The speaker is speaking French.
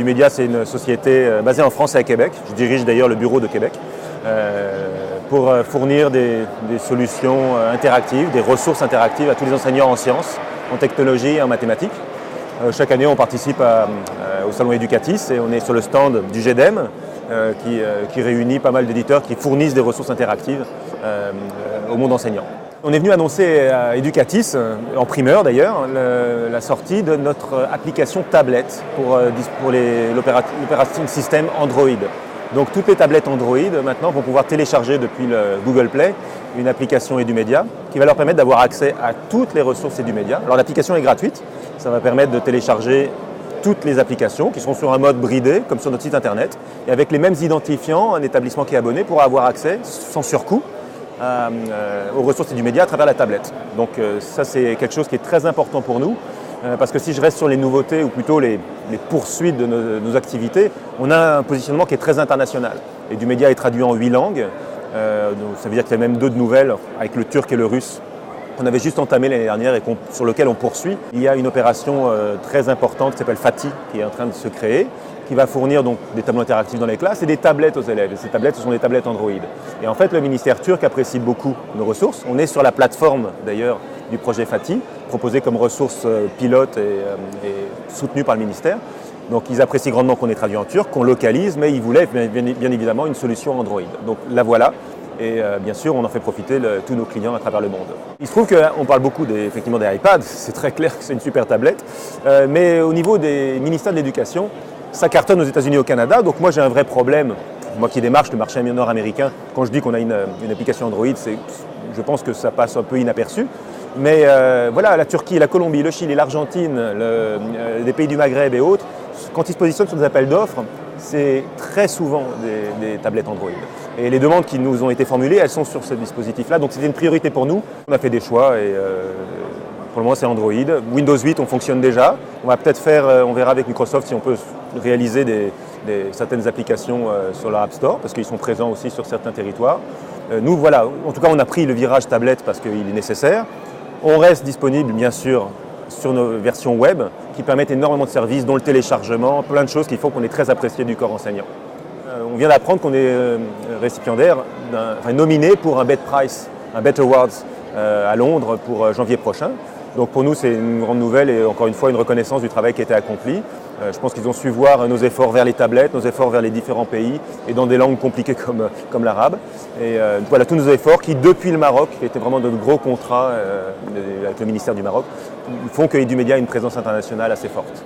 Edumedia, c'est une société basée en France et à Québec. Je dirige d'ailleurs le bureau de Québec pour fournir des solutions interactives, des ressources interactives à tous les enseignants en sciences, en technologie et en mathématiques. Chaque année, on participe au Salon Educatis et on est sur le stand du GEDEM qui réunit pas mal d'éditeurs qui fournissent des ressources interactives au monde enseignant. On est venu annoncer à Educatis, en primeur d'ailleurs, la sortie de notre application tablette pour l'operating system Android. Donc toutes les tablettes Android maintenant vont pouvoir télécharger depuis le Google Play une application Edumedia qui va leur permettre d'avoir accès à toutes les ressources Edumedia. Alors l'application est gratuite, ça va permettre de télécharger toutes les applications qui seront sur un mode bridé comme sur notre site internet et avec les mêmes identifiants, un établissement qui est abonné pourra avoir accès sans surcoût aux ressources Edumedia à travers la tablette. Donc ça c'est quelque chose qui est très important pour nous parce que si je reste sur les nouveautés ou plutôt les poursuites de nos activités, on a un positionnement qui est très international. Edumedia est traduit en 8 langues, donc ça veut dire qu'il y a même 2 de nouvelles avec le turc et le russe qu'on avait juste entamé l'année dernière et sur lequel on poursuit. Il y a une opération très importante qui s'appelle FATI qui est en train de se créer, qui va fournir donc des tableaux interactifs dans les classes et des tablettes aux élèves. Et ces tablettes, ce sont des tablettes Android. Et en fait, le ministère turc apprécie beaucoup nos ressources. On est sur la plateforme d'ailleurs du projet FATI, proposé comme ressource pilote et soutenue par le ministère. Donc ils apprécient grandement qu'on ait traduit en turc, qu'on localise, mais ils voulaient bien évidemment une solution Android. Donc la voilà. Et bien sûr, on en fait profiter tous nos clients à travers le monde. Il se trouve qu'on parle beaucoup effectivement des iPads, c'est très clair que c'est une super tablette, mais au niveau des ministères de l'Éducation, ça cartonne aux États-Unis et au Canada, donc moi j'ai un vrai problème. Moi qui démarche le marché nord-américain, quand je dis qu'on a une application Android, je pense que ça passe un peu inaperçu. Mais voilà, la Turquie, la Colombie, le Chili, l'Argentine, les pays du Maghreb et autres, quand ils se positionnent sur des appels d'offres, c'est très souvent des tablettes Android. Et les demandes qui nous ont été formulées, elles sont sur ce dispositif-là, donc c'était une priorité pour nous. On a fait des choix et pour le moment c'est Android. Windows 8, on fonctionne déjà. On va peut-être on verra avec Microsoft si on peut réaliser certaines applications sur leur App Store, parce qu'ils sont présents aussi sur certains territoires. Nous, voilà, en tout cas on a pris le virage tablette parce qu'il est nécessaire. On reste disponible bien sûr sur nos versions web qui permettent énormément de services, dont le téléchargement, plein de choses qu'il faut qu'on est très apprécié du corps enseignant. On vient d'apprendre qu'on est récipiendaire, nominé pour un BET Prize, un BET Awards à Londres pour janvier prochain. Donc pour nous c'est une grande nouvelle et encore une fois une reconnaissance du travail qui a été accompli. Je pense qu'ils ont su voir nos efforts vers les tablettes, nos efforts vers les différents pays et dans des langues compliquées comme l'arabe. Et voilà tous nos efforts qui depuis le Maroc, qui étaient vraiment de gros contrats avec le ministère du Maroc, font que Edumedia a une présence internationale assez forte.